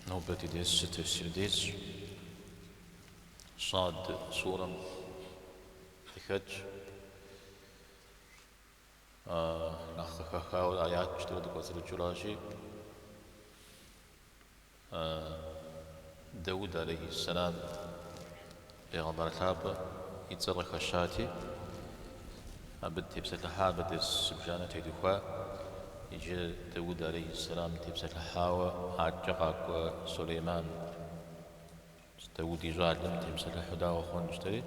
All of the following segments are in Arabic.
نوبة ديس تفسير ديس صاد سورة الحج نخخخاو الآيات جترد قصر الجراشي داود عليه السلام بيغمبر الحابة يتزرق خشاتي أبد تبسة الحابة ديس سبجانة تيدوخوا يجي داود عليه السلام تبسة الحاوة عجقاك سليمان داود يجعل لم تبسة الحدا وخون جتري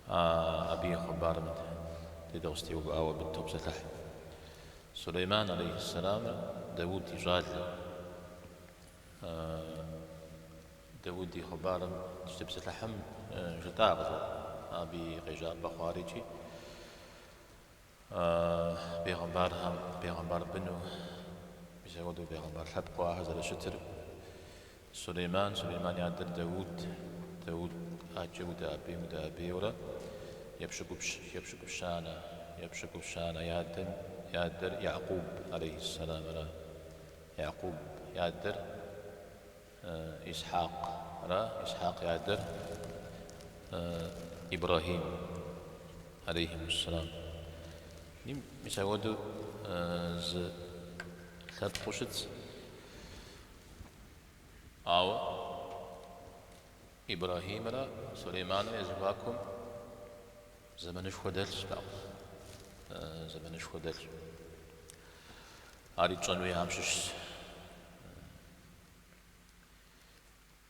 أبي خبار من تدوستي وبقاوة بالتبسة الحي سليمان عليه السلام داود يجعل داود خبار تبسة الحم جتاغزو أبي غجاء بخارجي بيغمبار بنو بيزودو بيغمبار حبقوا هذا الشتر سليمان يعدل داود أجود أبي مدى أبي ولا يبشق بشانة يعدل يعقوب عليه السلام ولا يعقوب يعدل إسحاق يعدل إبراهيم عليه السلام مساودو ز خد قشت أو إبراهيم لا سليمان يزواكم زمنش خدلش لا زمنش خدلش أريد جنوي همشش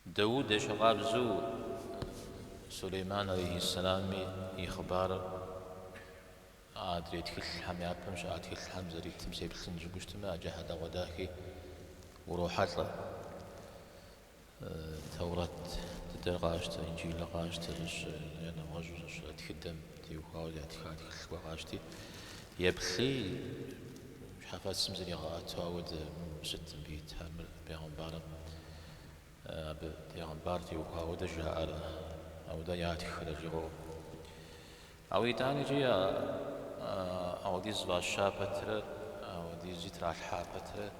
داود شغاب زو سليمان عليه السلام يخبار أدري يدخل الحم يابمش أدخل الحم زريك تمسي بسنج بجتماع جهد وداخي وروحات له توراة تدرقاشت إنجيل قاشت أنا وجوش أتخدم تيوخاول أتخل قاشتي يبخي حفاظ سمزري غات وود ست بيت حمل بيغمبار بيغمبار تيوخاول جاء أو دا ياتخل جرو أو يتاني جيا أو دي زباشا بتر أو دي زيتر الحا بتر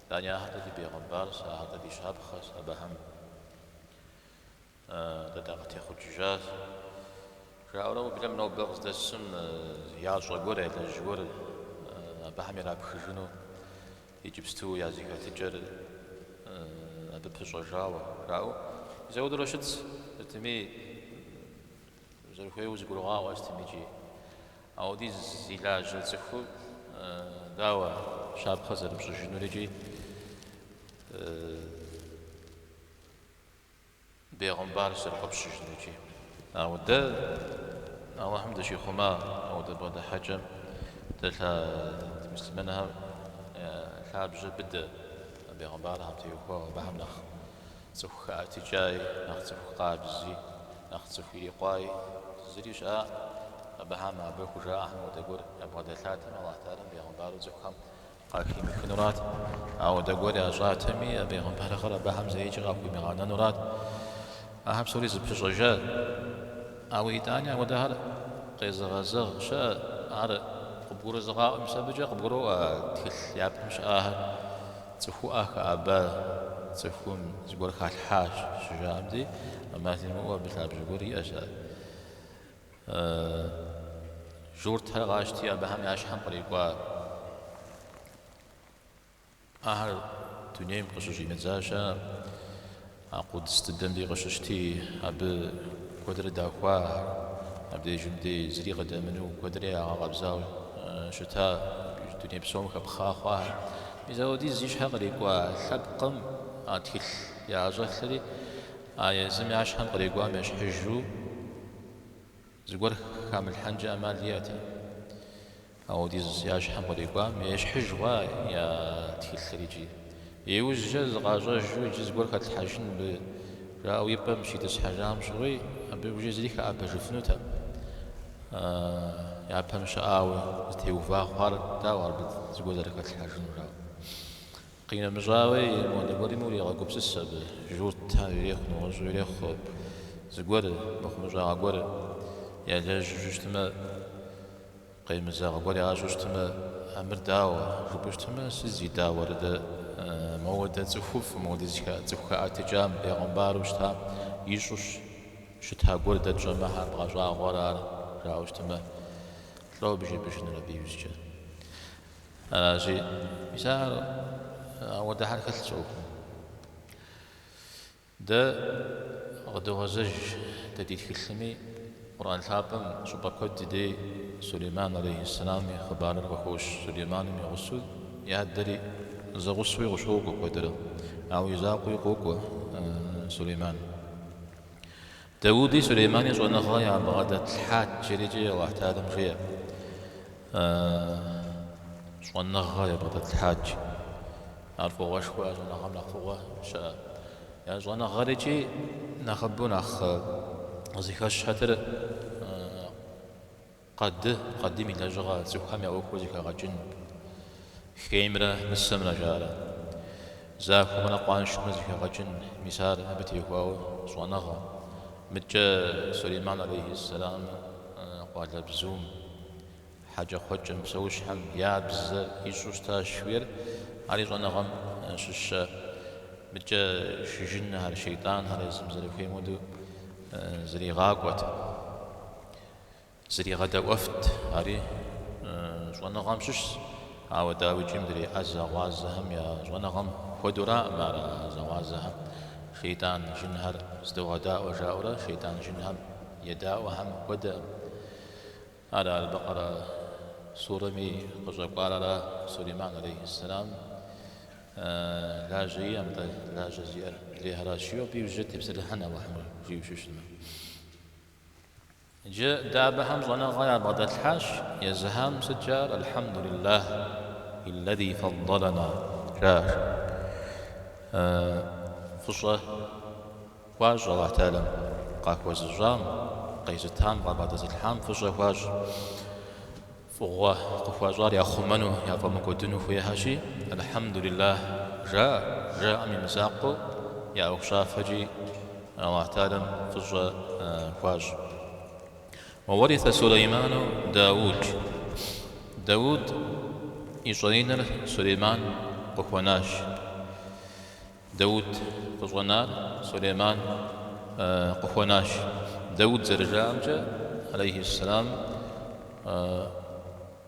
دانيا هذا دي بيغمبار هذا دي شاب خاص أبهم دقت ياخد جاز جاورو بلم نو بغز دسم يا جوغور الجور أبهم يلعب خجنو يجيبستو يا زيك تجر أببش جاوا راو زود رشد تمي زرخوي وزقولوا واستميجي أو دي زيلاج زخو داوا شاب خزر بشجنو لجي بيغمبار سرق بشجنو لجي أو دا أو هم دا شيخوما أو دا بودا حجم دا مسلمنها شاب جبد بيغمبار هم تيوخوا بهم نخ زخ أتجاي نخ زخ قابزي نخ زخ يقاي زريش أبهم أبوك جاء أحمد دقور أبو دلاتهم الله تعالى بيغمبار زخم قاكي مكنورات أو دقور يا جاتمي بيغمبار خلا بهم زيج غاكي مغانا نورات أهم سوري زبش رجال أو إيتانيا ودهر قيز غزغ شاء عر قبور زغاء مسبجة قبورو تخل ياب مش تخو أبا تخو زبور خالحاش شجام دي أما تنمو بتلاب زبوري أشياء جورتها غاشتي أبهم ياشحن قريبا أهل دنيا قشوشي متزاشا أقود استدم دي قشوشتي أب قدر داخوا أبدي جمدي زري غدا منو قدري أغابزاو شتا دنيا بسوم خبخاخوا ميزاودي زيشها قريبا حبقم أتكل يا زخري زم ياشحن قريبا مش حجو زقول كامل حنجة أمالياتي أو دي زياج حمر يقام يش حجوا يا تخيل خريجي يوجز غاجا جو زقول كات الحاجن ب راو يبقى مشي تس حاجام شوي أبي وجز ليك أبى جفنوتا يا أبى مش تيوفا خار داور زقول ذلك كات الحاجن راو قينا مجاوي مولي مولي غاكوب سسب جوت تاوي يخنو جو يخوب زقول مخمجا غاقول يا جوجتما قيم زاغ قولي جوجتما أمر داوة جوجتما سيزي داوة رد مودة زخوف مودة زخاء تجام بيغمبار وشتا يشوش شتا قردة جمعها بغشاء غرار راوشتما لو بيجي بيجي نربي وشتا أنا شيء مثال وده حال خلصوه ده غدو غزج تديد خلمي قرآن الحابم شبكت دي سليمان عليه السلام خبار الوحوش سليمان يغسل يهدري زغسوي غشوق قدر أو يزاقي قوق سليمان داودي سليمان يزون غاية بغدة الحاج جريجي واحتادم فيها زون غاية بغدة الحاج عرفوا غشوا زون غام نخفوا شاء يا زون غارجي نخبو نخ زيكاش هتر قدمي لجغا زوخام يوكو زيكا غجن خيمرة نسمنا جارة زاكو من أقوان شكما زيكا غجن مسار أبتي هواو صوانغا متجا سليمان عليه السلام قال بزوم حاجة خوجن مسوش حم يا بز يسوس تا شوير علي صوانغا شش متجا شجن هذا الشيطان هذا يزمزل خيمودو زري غاقوت زري غدا وفت هاري زوانا غام شش عاو داوي جيم دري أزغوازهم يا زوانا غام خدراء مارا زغوازهم شيطان جنهر زدو غدا وجاورا شيطان جنهم يدا وهم ودا على البقرة سورة مي قال سليمان عليه السلام لا جي أم لا جزير لها راشيو بيوجد بسرحنا وحمل جيو شوشنا جاء دابهم ظنا غير بغداد الحاش يزهام سجار الحمد لله الذي فضلنا جار فصة واج الله تعالى قاكوز الجام قيزتان بغداد الحام فصة واج فغوا قفواجار يا خمنو يا فمكودنو في هاشي الحمد لله جاء من مساقو يا أخشافجي الله تعالى فصة واج وورث سليمان داود يصينر سليمان قفوناش داود قفونار سليمان قفوناش داود زرجامجة عليه السلام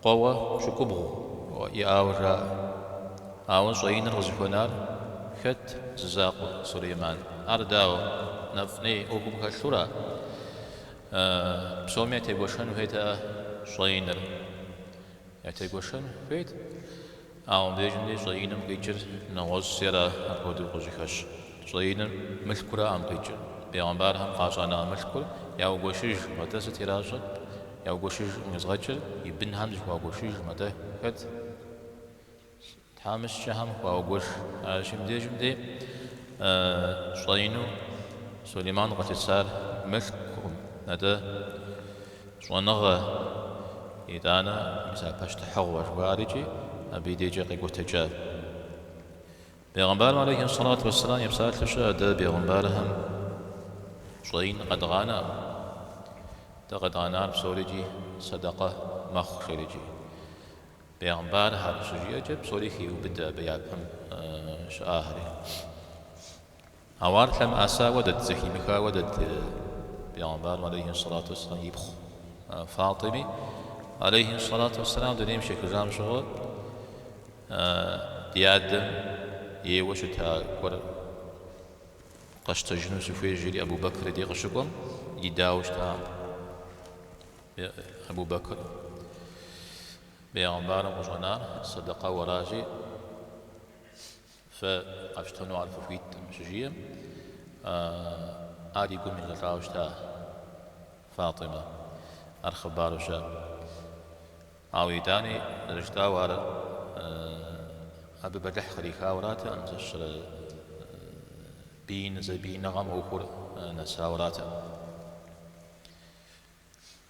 قوة شكبغو ويأورا أو صينر غزفونار خت زاق سليمان أرداو نفني أوكم كالشورا بسومي تيغوشن هيتا صينر يتيغوشن هيت أو ديجن صينر قيجر نغوز سيرا أقودو غزيخش صينر ملكورا أم قيجر بيغمبار هم قاصانا ملكور ياو غوشيج متى ستيراجت ياو غوشيج مزغجر يبن هم جوا غوشيج متى هت تامش شهم واو غوش جمدي صينو سليمان غتسار ملكهم هذا صنغة إذانا مثل بشت حوا جوارجي أبي ديجي قيقو تجار بيغمبار عليه الصلاة والسلام يبسال تشهد بيغمبارهم صين قد غانا قد غانا بسولجي صدقة مخ شرجي بيغمبار هذا سجية جب سوليخي وبدأ بيابهم شآهري أوارت لم أسا ودد زكي مخا ودد بيغمبار عليه الصلاة والسلام يبخ فاطمي عليه الصلاة والسلام دنيم شكل جام شغل ديادم يوشتها كور قشت جنوس في جري أبو بكر دي غشكم يداوشتها أبو بكر بيغمبار مجنار صدقة وراجي فقشتنو على فويت مشجية عادي يقول من الراوشتا فاطمة الخبار شاب عاويداني رجتا وارا أبي بدح خريخا وراتا أمزش بين زبين نغم أخر نساوراتا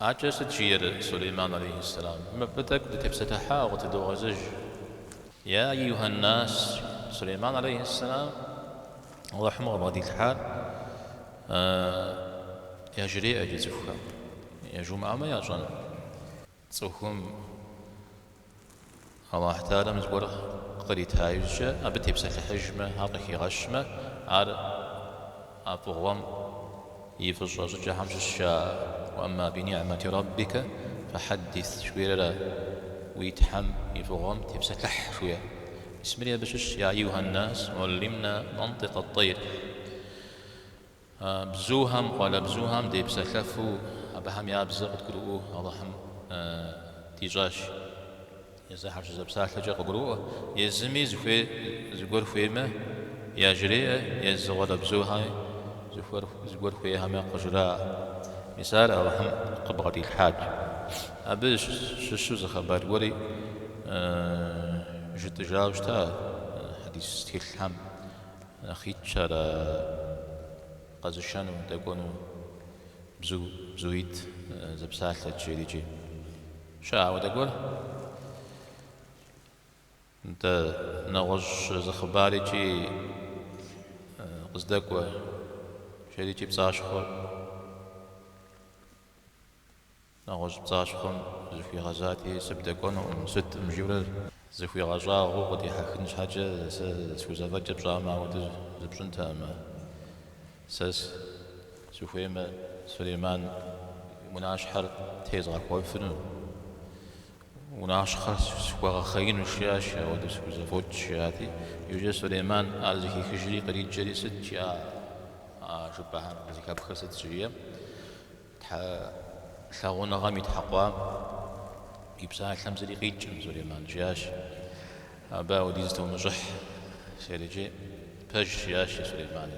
عجز تجير سليمان عليه السلام بدك تبستها وتدوغزج يا أيها الناس سليمان عليه السلام الله يرحمه بغدي الحال يجري أجزفها يا جماعة ما يجن تصوهم الله تعالى مزور قريت هايجة أبتي بسات حجمة هذا غشمة عار أبوغم يفجر جهام الشاء وأما بنعمة ربك فحدث شويرا ويتحم يفغم تبسات لح شوية بسم الله بشش يا أيها الناس علمنا منطق الطير بزوهم قال بزوهم دي بسلفو أبهم يابزغ تقرؤوه اللهم تيجاش يزحر جزاب سالفة جا قرؤوه يزمي زغور فيما يجري يزغور بزوها زغور فيها ما قجرا مثال اللهم قبغتي الحاج أبش شو زخبر وري جت جاوشتا حديث تلحم أخيت شرا قزشانو تكونوا بزويت زبسالة تشيليجي شاء وتقول انت نغش زخباري جي قصدك شيليجي بساشخور نغش بساشخون زفي غزاتي سبتكون ست مجيولة زفي غزاغو قد يحكنش حاجة سوزافات جبزاما ودز زبشنتا ما ساس سوفيما سليمان مناشحر تيزغا كويفنو مناشحر سوغا خين الشاشة ودس وزفوت شاتي يوجد سليمان أرزكي خجري قريد جري ست شاء شبهان أرزكي أبخر ست شرية ثاغون غامي تحقوا يبسا خمسة دقيقة سليمان جاش أبا وديزتو مجح سيريجي بج شاش سليمان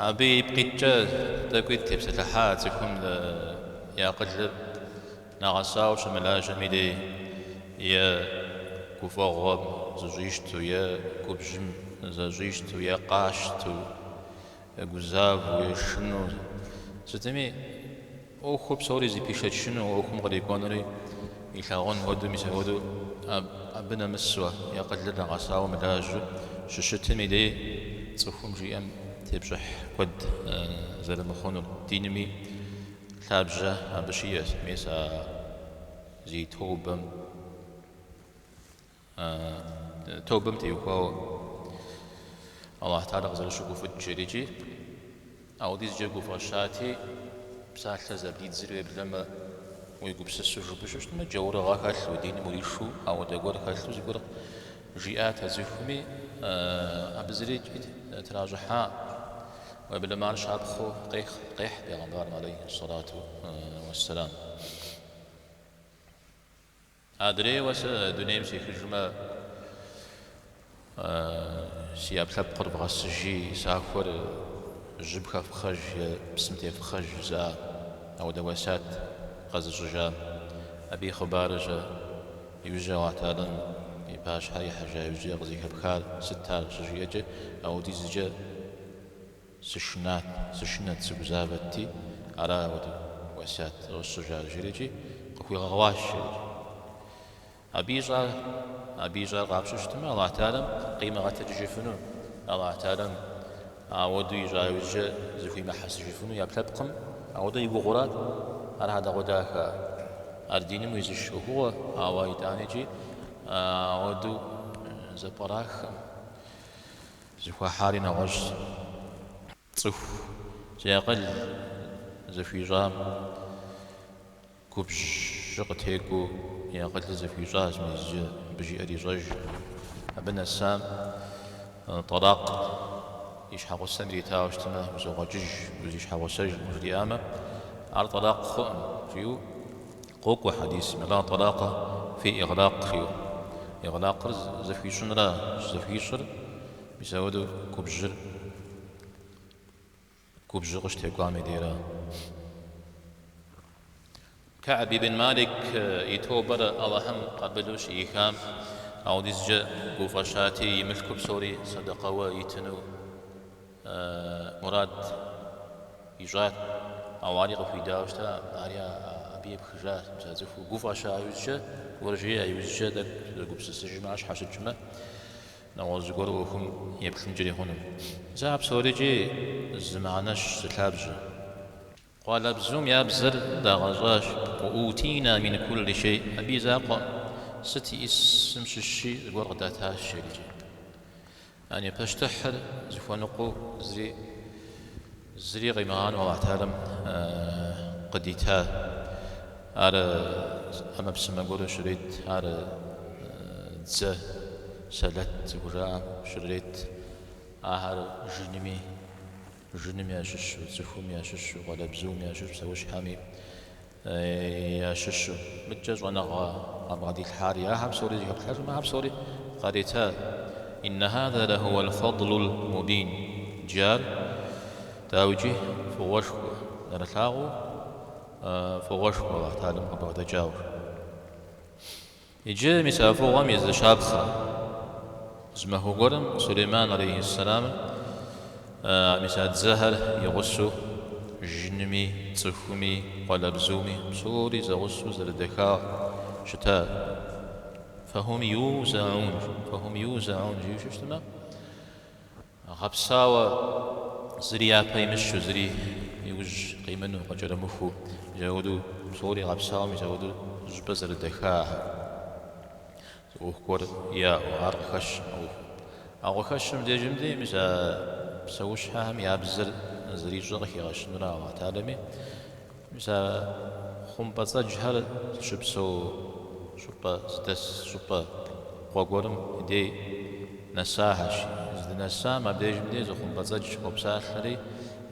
أبي بقيتجا تقول تبسة لحات يكون يا قلب نغساو شملا جميلي يا كفاغب زجيشتو يا كوبجم زجيشتو يا قاشتو يا جزاف ويا شنو ستمي أو خوب سوري زي بيشات شنو أو كم غادي يكونوا يلاغون هودو ميسهودو أبنا مسوا يا قلب نغساو ملاجو ششتمي لي تصفهم جيم تبجح قد زاد مخونو دينمي ثابجة بشيء ميسا زي توبم تيوكو الله تعالى غزل شكوف الجريجي أو ديز جرقو فرشاتي بساحة زبديد زيرو بلما ويقو بسسو جبشوش ما جورا غاكاش وديني مريشو أو دقور كاشو زيقور جيئات هزيفمي أبزريج تراجحا وبلما شابخو قيح بيغمبار عليه الصلاة والسلام أدري وسا دنيم سيخجما سياب ثاب قرب غسجي سافر جبخا فخج بسمتي فخج زا أو دواسات غز الرجال أبي خبارجا يوجا وعتالا باش هاي حاجة يوجي غزيك بخار ستار شجيجة أو ديزجة سشنات سبزابتي على ودي وسات الشجاع جريجي وكوي غواش أبيجا غابش اجتماع الله تعالى قيمة غتجي فنون الله تعالى أودو يجا يوجا زكوي ما حس جفنو يا بلبقم أودو يبو غرات على هذا غداك أرديني ميزش هو أواي تانيجي أودو زبراخ زكوا حالي نغش صف زيقل زفيجام كوبش شقتيكو يقل زفيجاز ميز بجي أدي رج أبن السام طلاق يشحق السندري تاوشتنا وزوغ جج ويشحق السجن وجدي آمة على طلاق خؤم فيو قوك وحديث لا طلاق في إغلاق فيو إغلاق زفيشن لا زفيشر بيساودو كوبجر كوبجغش تقامي ديرا كعب بن مالك يتوبر اللهم قبلوش إيكام أو ديزجا قوفاشاتي يملكو بسوري صدقة ويتنو مراد يجات أو عريق في داوشتا عريا أبي بخجات مسازفو قوفاشا يوجا ورجيا يوجا دك قبس السجماش حاش الجمع نواز قروهم يبخم جري هونم زاب سوري جي زمانش ستلابجا قال بزوم يا بزر دا غزاش وأوتينا من كل شيء أبي زاق ستي اسم الشيء ورقدتها الشيء يعني بشتحر زفونقو زري غيمان والله تعالى قديتها على أما بسم قولوا شريت على ز سلت وراء شريت على جنمي أشش زفومي أشش ولا بزومي أشش سوش حامي يا شش متجز وأنا غادي الحاري يا حب سوري جاب الحاري ما حب سوري قريتها إن هذا لهو الفضل المبين جار تاوجي فوشكو نرتاغو فوشكو الله تعالى مقبع تجاور يجي مسافو غم يزد شابخة اسمه قرم سليمان عليه السلام مساد زهر يغسو جنمي تصفمي ولا بزومي بصوري زغسو زردكا شتاء فهم يوزعون جيوش اشتما غبساوة زريا بيمشو زري يوج قيمنو قجر مفو جاودو بصوري غبساوة مجاودو جبا زردكا وكور يا وعرخش أو خش مديجم دي مسا بسوش هم يا بزر زري جرخي غشنونا وتعلمي مسا خم بزج هل شبسو شوبا زدس شوبا قوغورم دي نساهش زد نسا ما بديجم دي خم بزج وبساخري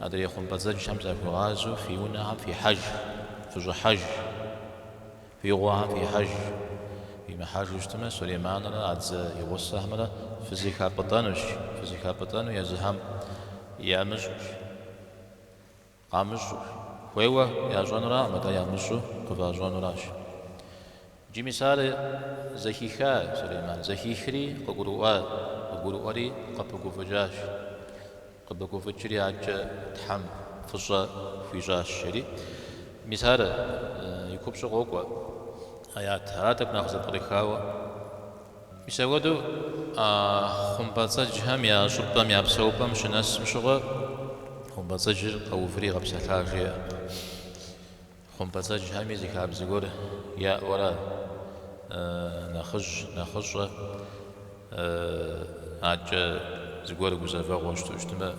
ادري خم بزج شمس في غازو في ونها في حج في حج في غوها في حج في محاج اجتماع سليمان لا عز يوصه ملا فيزيكا بطانو يزهم يا مجوش قامجوش هو يا جونرا متى يا مجو قبا جونراش جي مثال زكيخا سليمان زكيخري ققرواري قبقو فجاش قبقو فجري عج تحم فجا في جاش شري مثال يكوبش قوقوا آيات هاتك ناخذ طريقاوة يسودو خمبازج هم يا شبام يا بسوبام شناس مشغل خمبازج أو فريق بسحاجة خمبازج هم يزكاب زغور يا ورا نخج عج زغور جوزافا وشتو اجتماع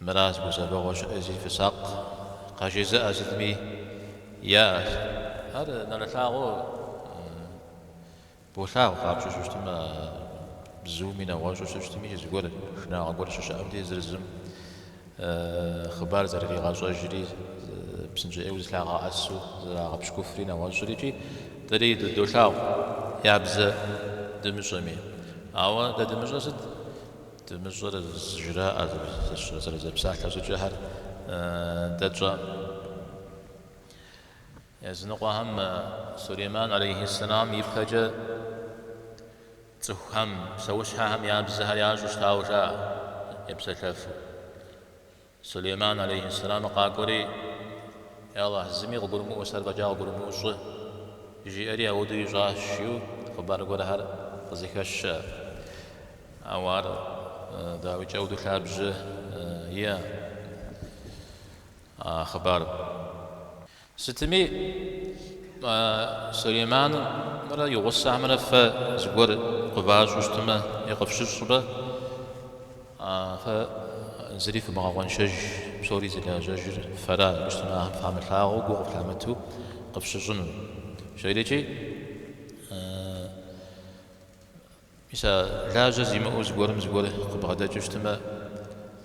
مراس جوزافا وش أزي في ساق قاجزة أزدمي يا هذا نلتاغو بوثاغ قابش شتما بزومينا واش شتمي زغور شنا غور شش أبدي زرزم خبار زري غاجو جري بسنجي أوز لاغا أسو زراغ بشكوفرينا واجريجي تريد دوثاغ يا بز دمجمي أو دمجرد دمجرد الزجراء زرزم بساحة زجهر دجا يزنقوا هم سليمان عليه السلام يبخج تهم سوشها هم يابزها ياجوش تاوشا يبسكف سليمان عليه السلام قاقوري يا الله زمي قرمو وسر بجا قرمو وجه يجي أري أودي جاشيو خبر قول هر قزيكش أوار داوي جودو خابج يا خبر ستمي سليمان مرة يوسع مرة فزور قباج وشتما يقفش الصبا فنزري في مغوان شج بصوري زي جاجر فرا مجتمع فهم الحاغو قوغ فهمتو قفش الجنون شايدتي مسا لا جزي ما زغور قبغدا جشتما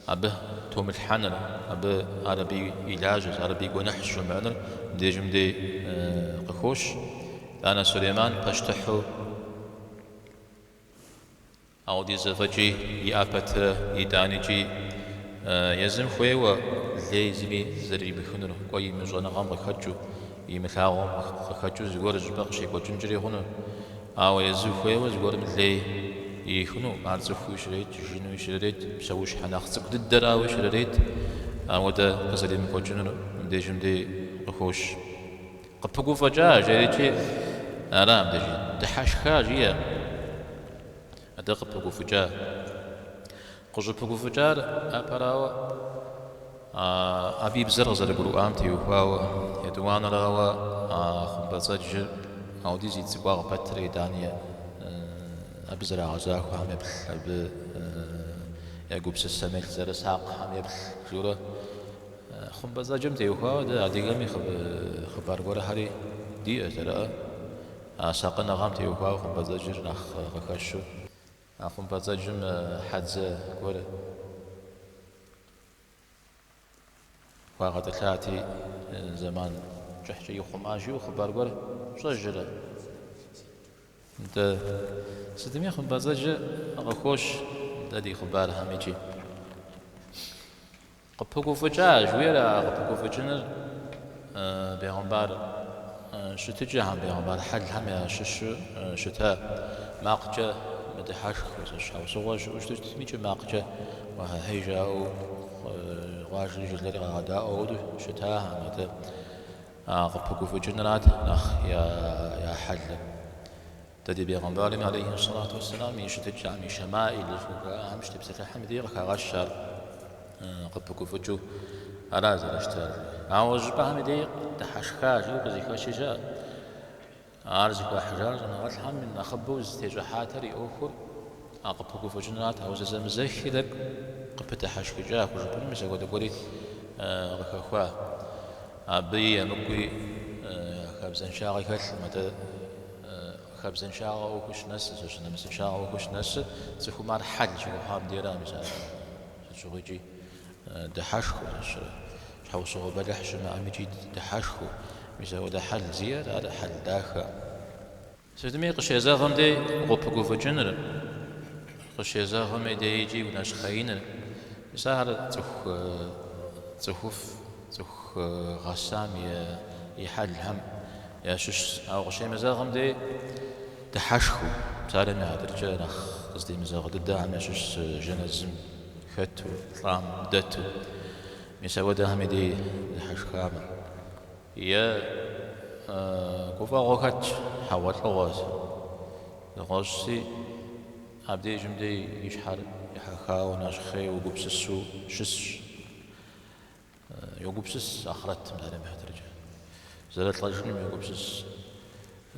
أبه توم الحنر أبه عربي علاج عربي جناح شو معنر ديجم دي قخوش أنا سليمان بشتحو أو دي زفجي يأبت يدانجي يزم خوي لازمي زري بخنر قوي مجانا غام خجو يمثاغم خجو زغور زبق شي وجنجري هنا أو يزم خوي زغور ملي يخنو معرفو شريت جنو شريت بسويش حناخذك الدراوي شريت ودا قصدي من كوجنو ديجم دي خوش قبقو فجاه جريتي أرام دجي دحاش خاجية أدق بقو فجاه قجو بقو فجاه أبراو أبي بزرز القرآن تيوهاو يدوان راوا خبزج أو ديزي تبغى بتري دانية أبزر عزاك هم يبل يعقوب السمك زر ساق هم يبل جورا خبزجم تيوهاو ده أديقمي خبر قرا هري دي أزرا ساقنا غام تيوهاو خبزجر نخ غكشو خبزجم حدز قرا واقع ثلاثي زمان جحشي يخماجي وخبر قرا صجرة انت ستمية خبزج غكوش دادي خبار هميجي قبكو فجاج ويرا قبكو فجنر بيغمبار شتجي هم بيغمبار حل هم يا شتا ماقجة مدحاش شاو صوج وشتج تميجي ماقجة وهيجا واجل جلري غدا أود شتاها متى قبكو فجنرات نخ يا حل تدي بيغمبار عليه الصلاة والسلام يشتج عم شمائل الفقهاء مش تبسك حمدي غشار قبكو فجو أراز الاشتار عاوز بحمدي تحشخاج يوقزي خشجا أرزق وحجار نغت حم من أخبوز تجحاتري أوخر قبكو فجنرات عاوز زمزخي لك قبته حشخجا وجبن مسا ودقولي غخوا أبي مكوي خبزن شاغي كل متى خبزن شاغ وكش نس سوشنا مس شاغ وكش نس تخو مار حل شو حام ديرا مثلا شو يجي دحشخ شو صو بدح شو ما عم يجي دحشخ مثلا وده حل زيادة هذا حل داخل سيدمي قش يزاغم دي غوبكو فجنر قش يزاغم دي يجي وناش خاين مثلا تخوف غسام يحل هم يا شش أو قش يزاغم دي تحشخو مثلا ما درجة نخ قصدي مزاغ ضد عم يشش جنازم ختو طعم دتو مثلا وده هم دي دحشخامة يا كوفا غوكاتش حوات لغاز لغازي عبدي جمدي يشحر يحخا وناشخي وقبسسو شس يقبسس أخرت مثلا ما درجة زلت لجنم يقبسس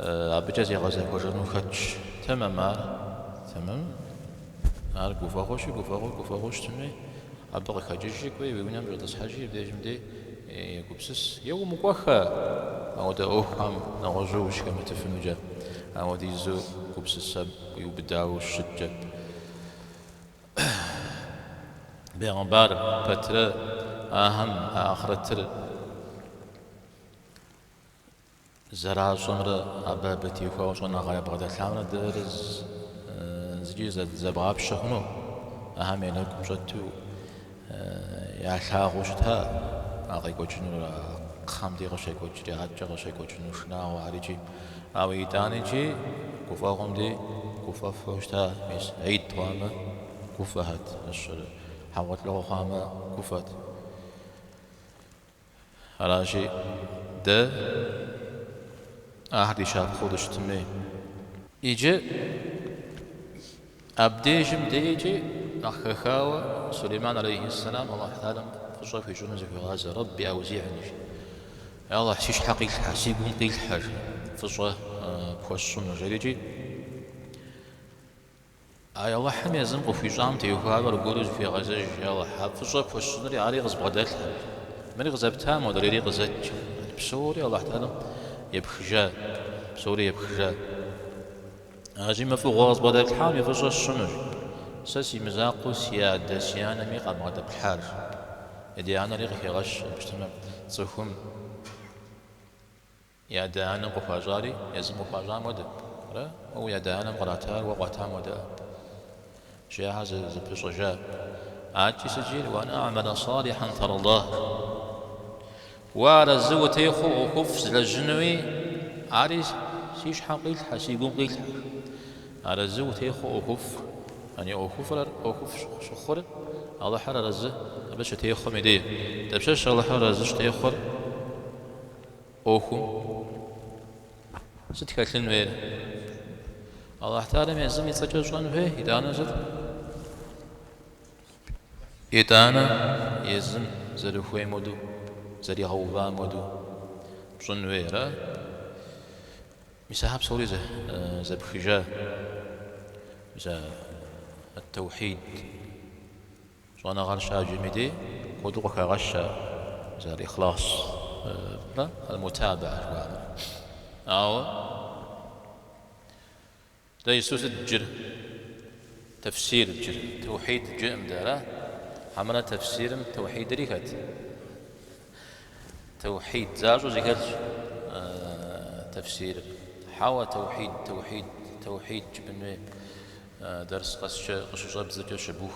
عبجاز يغازي كوجنو خاتش تمام عار كوفا غوش تمي عبغي خاجيجي كوي وينام جدس حاجي بدي جمدي يقبسس يوم مكوخا أو ده أوهم نغزوش كما تفنجا أو دي زو قبسس ويبداو الشجة بيغمبار فترة أهم آخرتر زرع صمر أبابتي وخوصنا غايب غدا ثامنة درز زجيزة زبغاب شخنو أهم ينكم شتو يا شاغوشتها أغي كوجنو خام دي غشي كوجري عجا غشي كوجنو شناو عريجي أو يتانيجي كوفاهم دي كوفا فوشتها ميس عيد طوامة كوفهات الشر حوت له خامة كوفات على شيء ده أحد شاب خودش تمي يجي أبديجم ديجي أخخاوة سليمان عليه السلام الله تعالى فصل في جنة في غازة ربي أوزعني يا الله حسيش حقيق حسيبهم قيل حاجة فصل بوصلنا جريجي يا الله حمي يزنقوا في جامتي وهذا الجلوس في غزة يا الله فصل بوصلنا لي علي غزب غدات من غزبتها ما دري غزت بسوري الله تعالى يبخجا بسوري يبخجا أجي ما فوق غاز بدل الحال يفجر الشنج ساسي مزاقو سيادة سيانا ميقا مغدا بالحال يدي أنا ريغ في غش بجتمع تصفهم يا دانا قفاجاري يزم قفاجار مدى أو يا دانا مغراتار وقواتار مدى جاء هذا زبش جاء عاجي سجيل وأنا أعمل صالحا ترى الله وعلى الزوة يخو وخف للجنوي عارس سيش حقيل حسيقون قيل على الزوة يخو وخف يعني أخف شخور الله حر رزه بس تيخو مدي تبشش الله حر رزش تيخور أخو ستكلم وين الله تعالى من زمي تجوزون فيه إذا نزل إذا يزم زرخوي مودو زري غوبا مودو بشنويرا مساحب صوري زبخجا زا التوحيد شوانا غرشا جميدي قدوك غشا زا الإخلاص المتابعة أو دا يسوس الجر تفسير الجر توحيد الجر مدارا عمنا تفسير توحيد ريكات توحيد زاجو زيكات تفسير حاوى توحيد جبن درس قصش بزجة شبوخ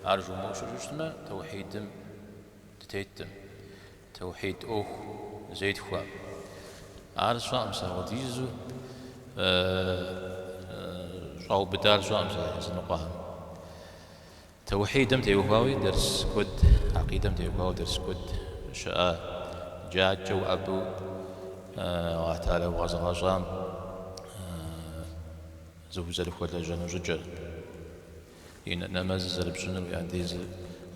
أرجو موش جسمة توحيد تتيتم توحيد أوه زيد خوا عارف شو أمسا وديزو شو بدال شو أمسا يزنقهم توحيدم تيوهاوي درس كود عقيدم تيوهاوي درس كود شاء جاج وأبو الله تعالى وغزغزام زوجل ولا جن رجل إن نماز زل بشنر يعني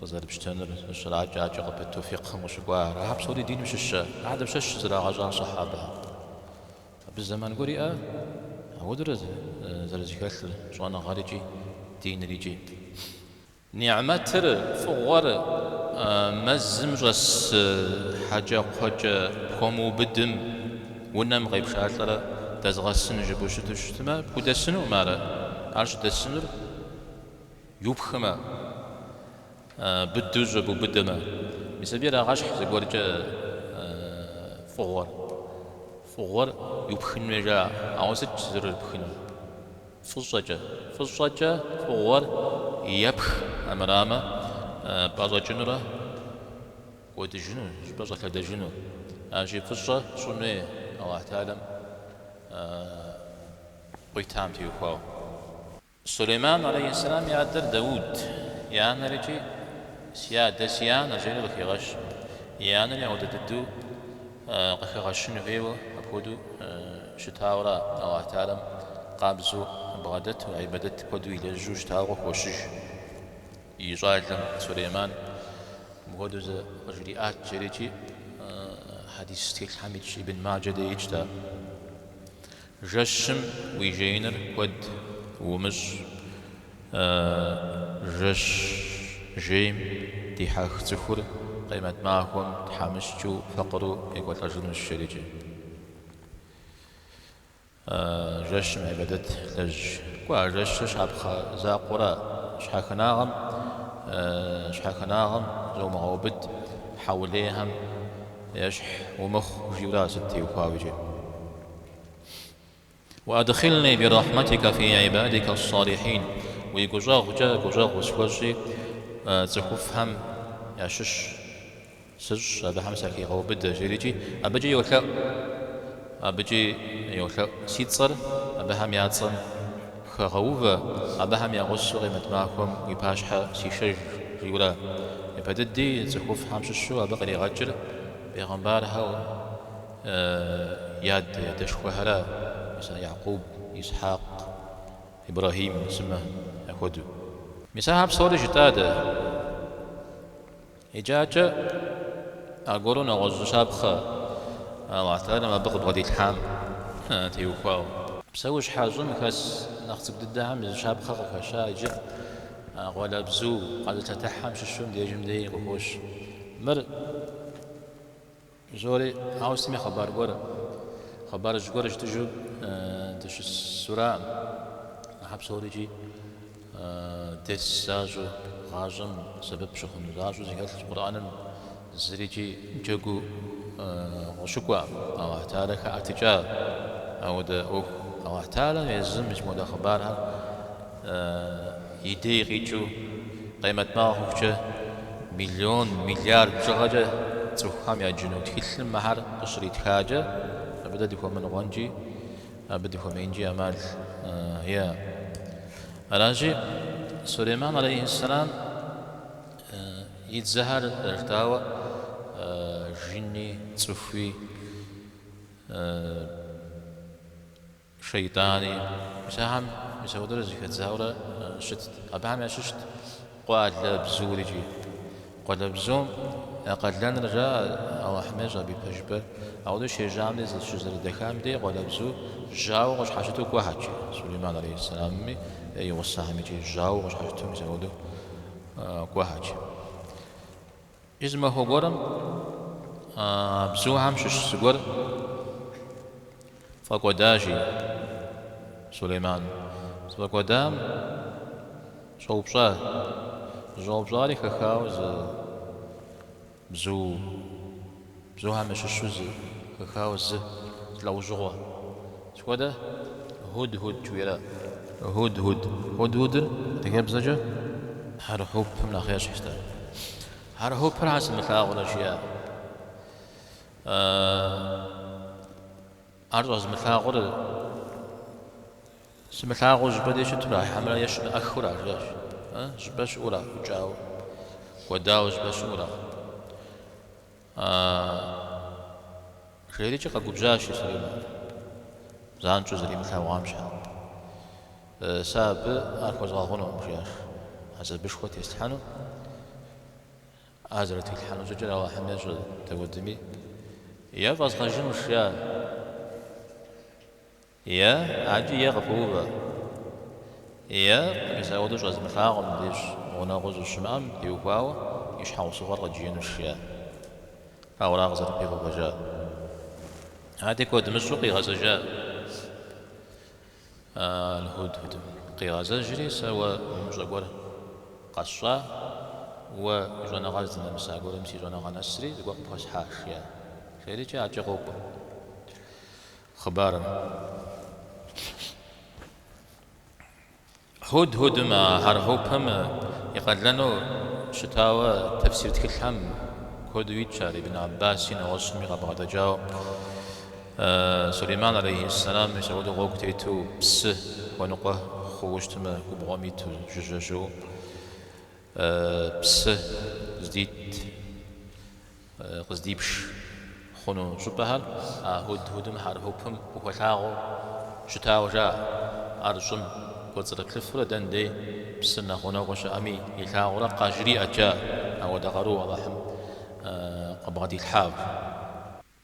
زل بشتنر الشرع جاج قبل التوفيق مشقوار راب صوري دين مش الشا هذا مش زل غزان صحابة بالزمان قريئة هو درز زل زكاثر شو أنا خارجي دين ريجي نعمتر فوار مزم جس حاجة بخمو بدم ونم غيب شاطرة تزغسن جبوش تشتما بودسنو مارا عرش دسنر يبخما بدوز بو بدما مسبيرا غاش زغورجا فوار يبخن مجا عاوزت زر يبخن فصجا فوار يبخ امراما بعض جنرا ودجنو بعض كدجنو أجي فصة شنو الله تعالى قيتام تيوخو سليمان عليه السلام يعدل داود يعني رجي سيان أجي لك يغش يعني يعود تدو قخغش نفيو أبودو شتاورا الله تعالى قابزو بغدت وعبادت قدو إلى الجوج تاورو وشج يجعل سليمان مغدوز رجليات جريجي حديث تيك حميد ابن ماجد يجتا جشم ويجينر ود ومش جش جيم دي حاخ تخور قيمة معهم تحمشتو فقروا يقول رجل الشريجي جشم عبادت لج قوى جش شعب زاقورا شحاخناغم زو مغوبد حوليهم يشح ومخ جيولا ستي وخاوجي وأدخلني برحمتك في عبادك الصالحين ويقجاغ وسوجي تخفهم يشش سج أبهم ساكي غوبد جيريجي أبجي يوكا سيتصر أبهم ياتصن خغوفا أبهم يغسو غيمت معكم ويباشحا سيشج جيولا يبددي تخفهم ششو أبقى يغجر بيغمبارها ياد يدشوهرا مثلا يعقوب إسحاق إبراهيم سمه يخدو مثلا بصورة جتادة إجاجة أقولون غزو شابخة الله تعالى ما بغض غدي الحام تيوكواو بسويش حاجة مكاس ناخذ ضدها شابخة خشاجة ولا بزو قال تتحم ششوم دي جمدي وخوش مر زوري عاوز تمي خبر جورا جتجو تش السورة حب سوريجي دس ساجو غاجم سبب شخن غاجو زيكات القرآن زريجي جوجو وشكوى الله تعالى كاعتجاب أو ده أو الله تعالى يزم مجموعة خبرها يدي يجو قيمة ما هو مليون مليار جهجة تروحهم يا جنود كل مهر قشريت حاجة أبدا ديكم من غنجي أبدا ديكم إنجي أمال يا راجي سليمان عليه السلام يتزهر ارتاوى جني صفي شيطاني مساهم مسودر زي كتزاورة شت أبهم يا ششت قاد لبزوريجي قاد لبزوم قلنا رجاء الله حماش غبي بجبر أو ده شيء جامد إذا شو زر دخام دي ولا بزو جاو وش حاجته كواحد سليمان عليه السلام أي وصاهم يجي جاو وش حاجته يزودوا كواحد إذا ما هو قرم بزو هم شو سقر فقداجي سليمان فقدام جوبجاري خاوز بزو همش الشوز خاوز لو جوا شو ده هود جويرا هود تجيب زجا هرحوب من أخير شيء هرحوب راس مثل أول أشياء أرز مثل أول سمثل أول جبدي شترا حملا يش أخورا جاش جبش أورا جاو وداو جبش أورا خيري جا قبجاشي سليمان زانجو زري مثل وامشا ساب أركوز غاغونو مشياش هذا بشخوت يستحنو هذا تلحنو زجر الله حميش تقدمي يا فاز خجن وشيا يا عجي يا غفوبة يا بيساودو جواز مخاغم ديش وناغوز الشمام يوكواو يشحاو صغار غجيين وشيا فاولا غزر بيغو بجاء هادي كود مسوقي غزجاء الهدهد قيازة جري سوا مجاقورة قصة وجوانا غازنا مساقورة مسي جوانا غانا السري دقوق بوس حاشيا خيري جاء جغوب خبارا هدهد ما هرهوبهم يقلنو شتاوى تفسير تكلهم كودويت شاري ابن عباس وصمي غبغدا جاو سليمان عليه السلام يسود غوك تيتو بس ونقه خوشتما كبغاميتو ججاجو بس زديت قصديبش خونو شبهال هدهدم هرهوبهم وخلاغو شتاو جا أرجم قصر كلفرة دندي بسنا خونو غش أمي يلاغو قاجري أجا أو دغرو وضحم قبغدي الحاب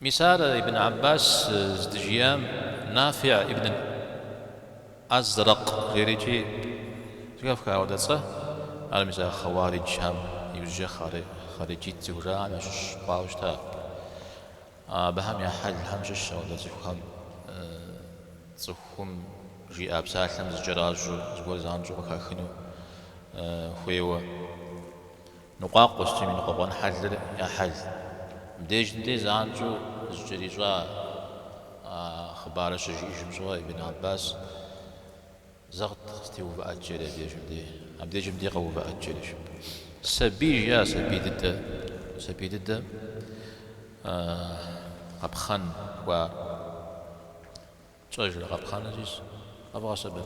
مثال ابن عباس زدجيام نافع ابن أزرق غيريجي كيف كاودته على مثال خوارج هم يوجه خارجي تورا مش باوشتا بهم يحل هم جش ولا زخم زخم جي أبسال هم زجراجو زقول زانجو وكاخنو خويو نقاق قستي من نقاقون حل يا حل بديج ندي زانجو زجريجوا خبارش جمجوا ابن عباس زغط استيو بأجل بديج مدي قو بأجل سبي يا سبي ضد قبخان و تشجر قبخان جيس أبغى سبب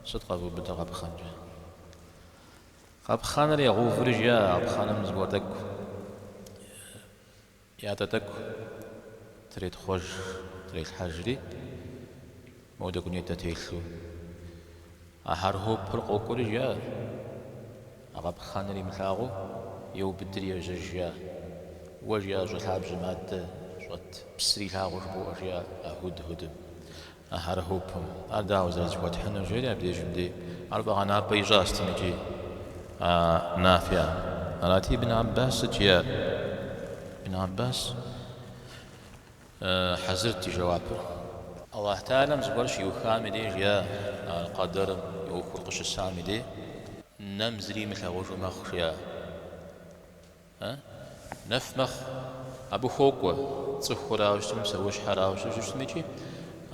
صدق أبو بدأ قبخان جا قبخان اللي غوفر جا قبخان مزبور دك يا تدك تريد خوش تريد حجري مودا كوني تتيلو أحر هو برق وكل جا قبخان اللي مثاغو يو بدري جا وجا جلاب جماد جوت بسري لاغو جبو أجيا هد أحر هو بهم أرداو زاج واتحنو جيري أبدي جمدي أربعة نابي جاست نجي نافع راتي ابن عباس جاء ابن عباس حزرت جوابه الله تعالى مزبرش يوخامي دي جاء القدر يوخو القش السامي دي نمزري مثل غوشو مخشيا نف مخ أبو خوكو تصفو راوشتم مسوش حراوشتم جوشتم يجي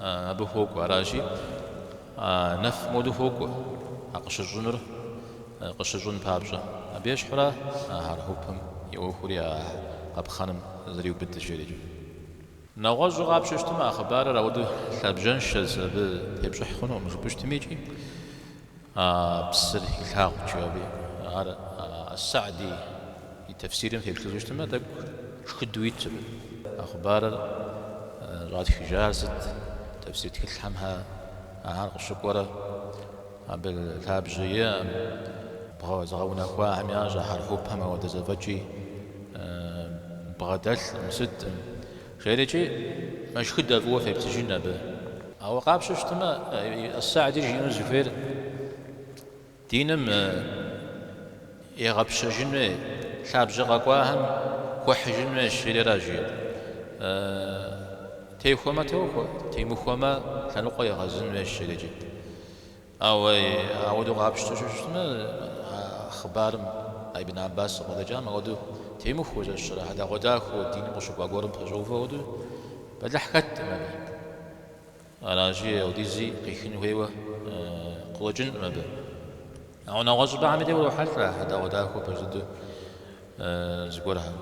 أبو خوكو راجي نف مودو خوكو أقش الجنر قش الجن بابجا أبيش حرا هرهوبهم يوخوريا قب خانم زريو بالتجريج نواز غاب ششتم أخبار راود لبجن شز بيبجح خنو مش بشتميجي بسر الهاق جوابي السعدي تفسير في الكلوجتما دك شكدويت أخبار راد حجازة تفسير تكلمها عن الشكورة بالكابجية بغا زغونا خواهم يا جهر حبهم أو دزفجي بغدل مسد خيرتي مش خد فوا في بتجينا به أو قابش شتما الساعة دي جينو زفير دينم يغبش جنة شاب جغا قواهم وح جنة الشيء راجي تيخو ما توخو تيمخو ما خنقو يغزن الشيء جي أو دو غابش شتما خبارم ابن عباس رضي الله عنه غدو تيمخو جشرا هذا غداخو دين قشق وغورم فجوفو غدو بدحكت راجي وديزي قيخن هو قوجن مبه أو نواجب عمدي ولو حلفة هذا غداخو بجدو زغورها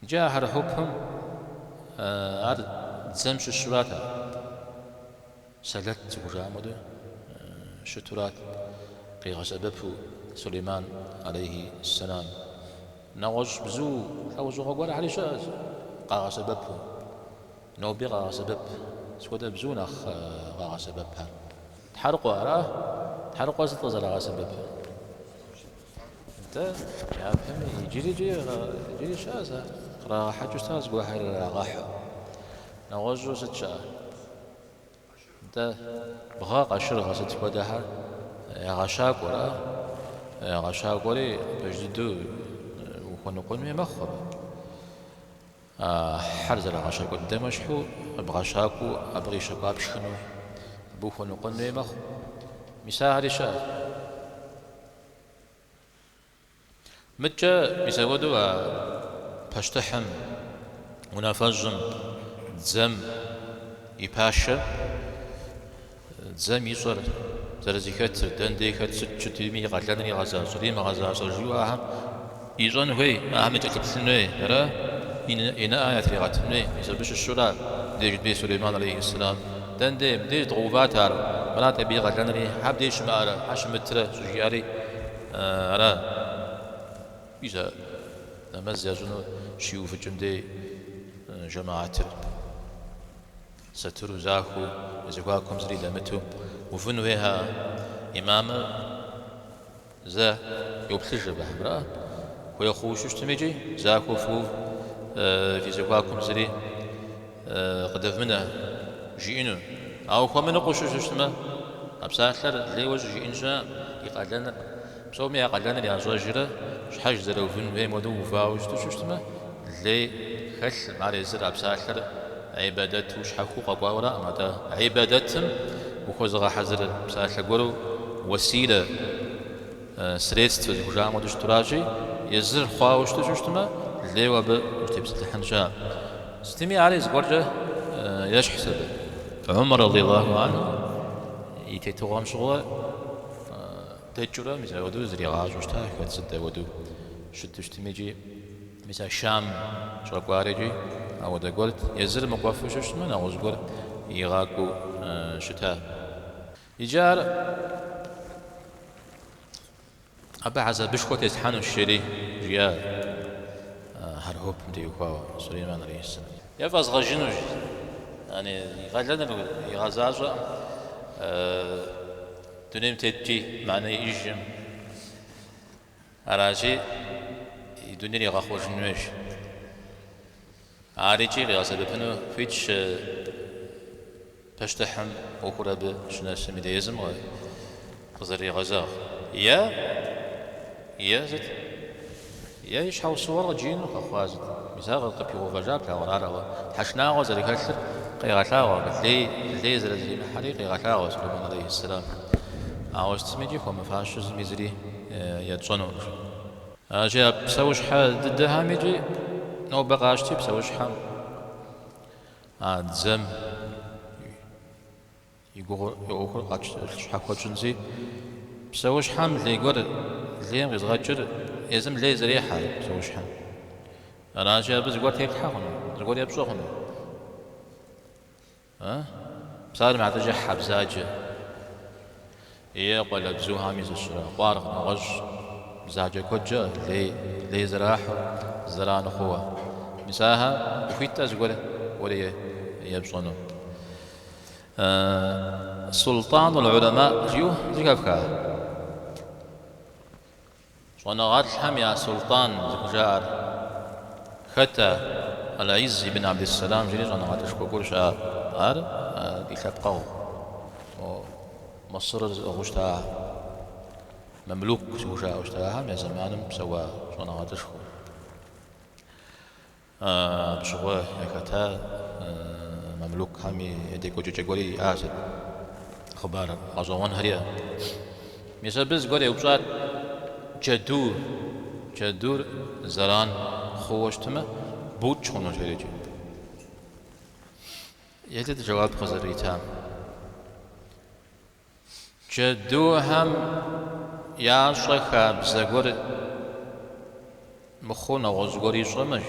جاء حرحوبهم عاد تزمش الشراطة سلت زغورها مدو شترات قيغ سببه سليمان عليه السلام نواج بزو نواج غوار على شاز قاغ سببه نوبي قاغ سبب سودا بزو نخ قاغ سببها تحرقوا أراه تحرقوا ستة زرع سبب انت يا فهمي جيري شاز قرا حاج استاذ قواحر راح نواج ست شهر انت بغا قشر غست ودها يا غشاك وراه غشاقوري بجدو وخنقون مي مخب حرز الغشاقو دمشحو بغشاقو أبغي شقاب شنو بو خنقون مي مخب مساهر شاء متجا مساودو باشتحم ونفجم زم يباشا زم يصور زرزيكات دنديكات ستشتيمي غلاني غزا صريم غزا صرجوها يجون هوي أهم تكتبسنوي ترى إن آيات رغتنوي يسبش الشورى ديجد بي سليمان عليه السلام دندي ديج ضغوبات هار ولا تبي غلاني حب ديش مارا حشم ترى سجياري أرى إذا مزيا جنو شيوف الجندي جماعة سترو زاخو زواكم زري دمتو وفنوها إمام زا يبتلج بحبرا ويخوش اشتميجي زاكو فو في زواكم زري قدف منه جينو أو خو من قوش اشتما أبساخر لي وجه جين شا يقالنا بسومي يقالنا لي أزواجره شحاج زرو فنوها مودو وفاوش اشتما لي خل مع زر أبساخر عبادات وش حقوق قواورا ماذا عباداتهم وخوزغا حزر مساحة قولوا وسيلة سريست وجامع دشتراجي يزر خواوش تجوشتما اللي وب تبسط الحنجام ستمي عليه زقرجة ياش حسبه عمر رضي الله عنه يتيتوغام شغله تجرا مثلا ودو زري غاج وشتاح وتسد ودو شد اشتميجي مثلا الشام شرقواريجي أو دا قلت يزر مقوفش اشتما نغوز قلت يغاقو شتاء يجار أبا عزا بشكوت يتحانو الشري جيا هرهوب مديوكوا سليمان عليه السلام يفاز غجنوج يعني يغلنا يغزاجا دنيم تتجي معنى يجم أراجي دنيا يغاخو جنوش عاريجي غاسا ببنو فيتش تشتحم وخرب شنا سميدا يزم غزري غزاغ يا زت يا يشحو صور جين خخوازت مساغ قبي وفجاب لا ورارا حشنا غزري كثر قيغتاغ لي زرزري حريق قيغتاغ سليمان عليه السلام عاوز تسميجي فما فاش ميزري يتصنون اجي بسوش حال ضدها ميجي نو بقاشتي بسوش حال زم يقول قاتش حكوتشنزي بسوش حام اللي يقول زين غير يزم لي زريحة بسوش حام أنا جاب بس قلت هيك حاخنا قلت يبصوخنا بصار مع تجح حبزاجة إيه قل بزوها ميز الشراء قارق نغج بزاجة كوجة لي زراح زران أخوة مساها وفيت أزقله ولا يبصونه سلطان العلماء جيو زيكافكا شونغات الحم يا سلطان زكجار ختا العز بن عبد السلام جري شونغات اشكوكول شار ار دي تبقوا مصر غشتا مملوك سوشا وشتاها من زمان سوا شونغات اشكو بشغوه يكتا مملوك همي ديكو جوجي آسد خبار أزوان هريا ميسابز قولي وبشار جدور زران خوشتما بود شونو جريجي يتد جواب خزريتام جدو هم يا شيخا بزغور مخونا وزغوري شمش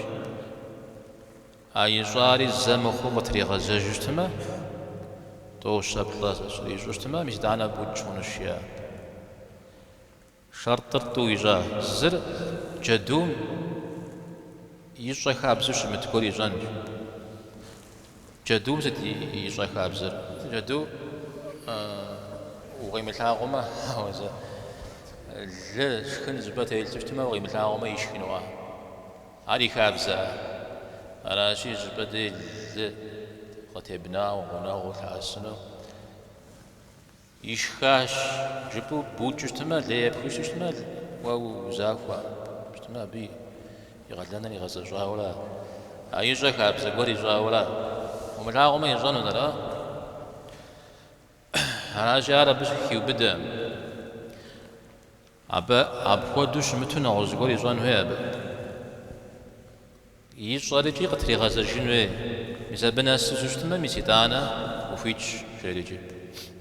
أي جاري زمخو بطريقة زجتما تو شبلا شريجتما مش دعنا بود شونو شيا شرطرتو يجا زر جدوم يشيخا بزوش متكوري جانج جدوم زد يشيخا بزر جدو وغيمتها غما هوزا لا شكن زبطة يلتفتما وغيمتها غما يشكنوها هذه خابزة أنا شي زبطة قتبنا وغنا وتحسنا يشخاش جبو بوجتما ليه بوجتما وزافوا جتما بي يغلنا يغزل جاولا أي جاك بزغوري جاولا ومتها غما يجانو دلا أنا جارا بس كيو بدا أبا دوش متونا غزغوري جان هي أبا يجاري جي قتري غزل جنوي مثل بناس سوشتما ميسيتانا وفيتش جاريجي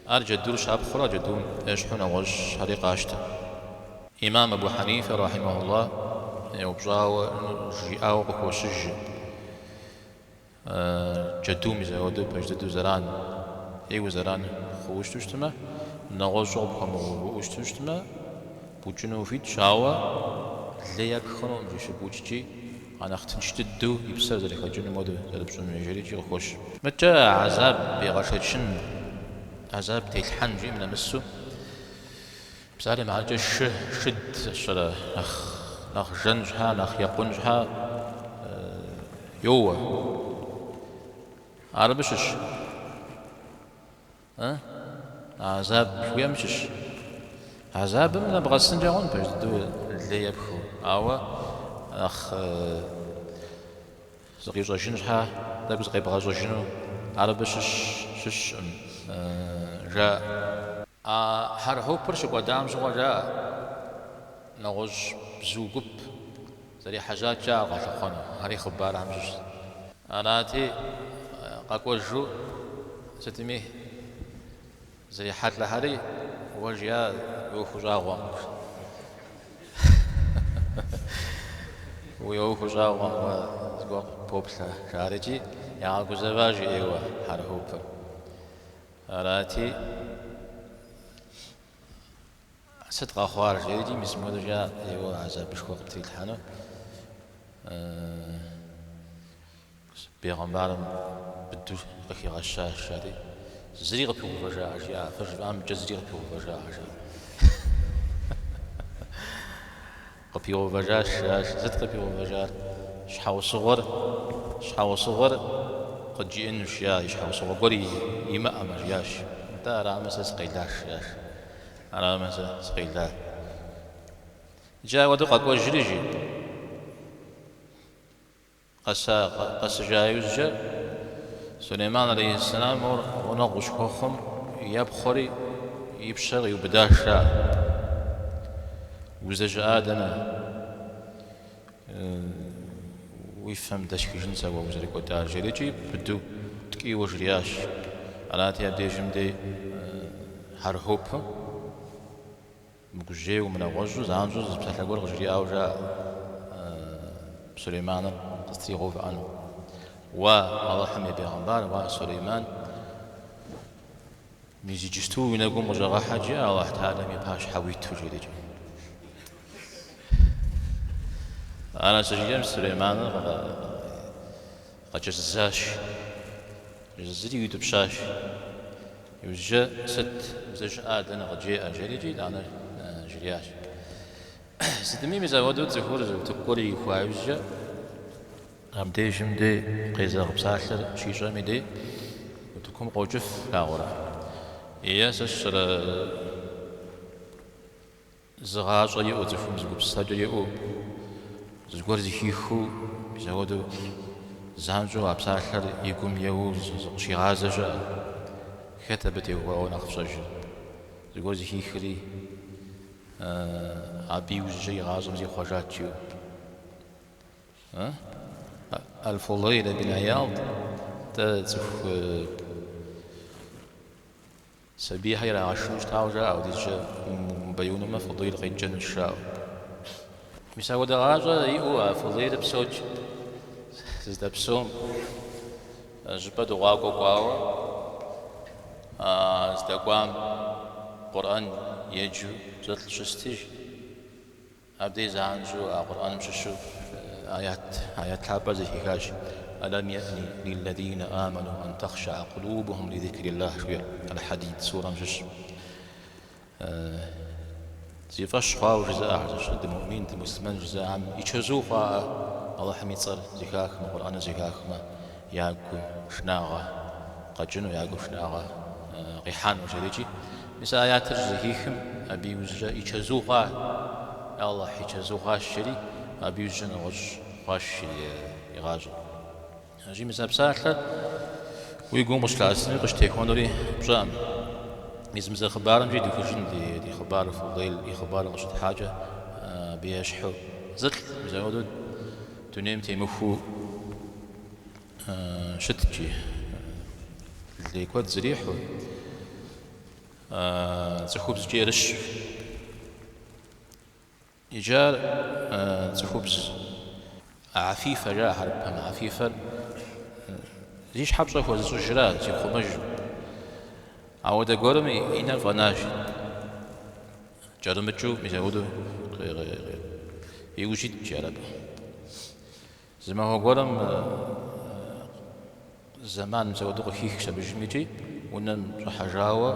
أرجع دور شاب خرا جدوم يشحن وج حريقة عشتا إمام أبو حنيفة رحمه الله يوبجاو جياو بكوشج جدوم إذا ودو بجدو زران أي زران خوش تشتما نغوش بكم وش تشتما بوجنو فيت شاوا ليك خنوم جيش بوجي أنا اختنشتدو يبصر ذلك جنو مودو ذلك بشون يجري جي خوش متى عذاب بغشتشن عذاب تيلحن جي من مسو بسالي مع جش شد الشلا نخ جنجها نخ يقنجها يوه عربشش عذاب شوية مشش عذاب من أبغى السنجاون باش دو اللي يبخو أوا أخ زغيجا جنجها داكوز غيبغا جنو عربشش شش جاء هر هو برش قدام شو جاء نغوج بزوجب زي حاجات جاء قال خنا هري خبار عمجش أنا تي قاكو جو ستمي زي حات لهري وجيا يوفو جاوا ويوفو جاوا زغو بوبلا شارجي يا غوزواجي ايوا هر هو راتي صدق أخوار جيدي مسمود جاء يو عذاب بشكو قبتي الحانو بيغمبارم بدو أخي غشاش شادي زريغ بيو فجاء أشياء فجأة عم جزريغ بيو فجاء أشياء قبيو فجاء شاش زد قبيو فجاء شحاو صغر قد جئن شيا يشحاو صغر قولي يمأ مرياش دا رامسة سقيلاش ياش رامسة سقيلاش جاء ودو قاكو جريجي قس جايوز جاء سليمان عليه السلام ونغش كوخم يبخري يبشر يبداشا وزج آدم ويفهم داشكي جنسا ووزري كوتا جريجي بدو تكي وجرياش على تيابدي جمدي هرهوب مكجي ومن غوجو زانجو بصح لقول غجري أوجا سليمان تستيغوف عنه والله حمي بيغمبار وسليمان ميزي جستو ينقوم وجغا حاجة الله تعالى ميباش حويتو جريجي أنا سجيم سليمان قجزاش جزري يوتيوب شاش يوجا ست زج آدن غجي أجريجي أنا جرياش ستمي مزودو تزهور تقولي خوايجة أم ديجم دي قيزاغ بساحر شيشة ميدي وتكون قوجف لاغورا إيا سشر زغاج أيو تفهم زغوب ساجة يو زغور زهيخو مزودو زانجو أبساحر يقوم يو شيغازجا كتبت يو ونقفشج زغور زهيخري أبي وجي غازم زي خواجاتيو الفضيل بن عياض تزف سبيحة إلى عشوش تاوجا أو ديجا مبيون ما فضيل غير جن الشاو مساو دراجة يو فضيل بسوج زد بسوم جبا دواقو قاوة زد قوام قرآن يجو زد شستيج أبدي زانجو قرآن مششو آيات حابة زي هيكاش ألم يأني للذين آمنوا أن تخشع قلوبهم لذكر الله شوية الحديد سورة مشش زي فشخا وجزاء عزش المؤمن المسلمين جزاء عام يتشزوخا الله حميد صار زكاكم القرآن زكاكم ياكم شناغا قجنو ياكم شناغا قيحان وجريجي مثل آيات الزهيكم أبي وزجا يتشزوخا الله يتشزوخا الشري أبي وزجا نغج واش يغاجر هجي مثل بساحة ويقوم مش لاسني قش تيكونوري بجام ميزمز خبار نجي دي كوجن دي خبار فضيل خبار غشت حاجة بيشحو زل زودو تنيم تيمفو شتجي اللي كود زريحو تخبز جيرش يجار تخبز عفيفة جاء حربها عفيفة ليش حبسه هو الزجرات زي خمج عود قرم إنا فناشي جرمتشو مزودو يوجد جرب زما هو قرم زمان مزودو خيخ شبجميتي ونم حجاوة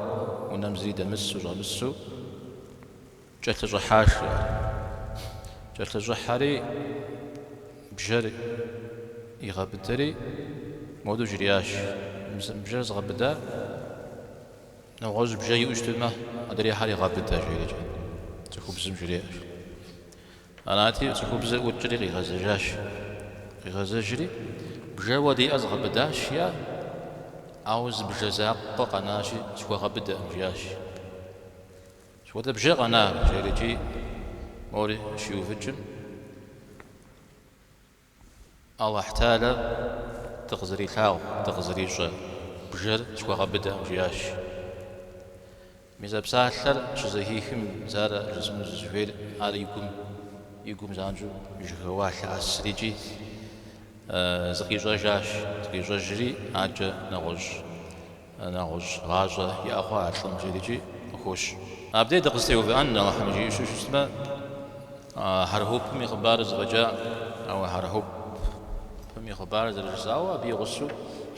ونم زيد مسو جامسو جت جحاش جت جحاري بجري يغبدري مودو جرياش بجرز غبدا نغوز بجاي أجتمع أدري حالي غبدا جري تخبز جرياش أنا أتي تخبز وجري غزجاش غزجري بجودي أزغبداش يا عاوز بجزاق قناشي سوا غبدا جياش سوا بجا قنا جري موري شيوفجم الله احتاله تغزري ثاو تغزري جا بجر شكوا غبدا جياش ميزا بساحر شزهيهم زارا جزم زفير على يقوم زانجو جهواش عسريجي زقي جاش زقي جري عجا نغوج غاجة يا أخوة عطلم جريجي خوش أبدي دقستي وفي أن الله حمجي شو اسمه هرهوب مي خبار زغجا أو هرهوب مي خبار زرجزاوة أبي غسو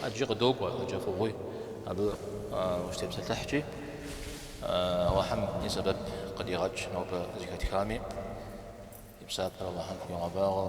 أجي قدوقوا أجي فوقي أبي وشتي بسلتحجي وحم سبب قد يغج نوبة زكاة خامي بسات الله حمك يوم أباغ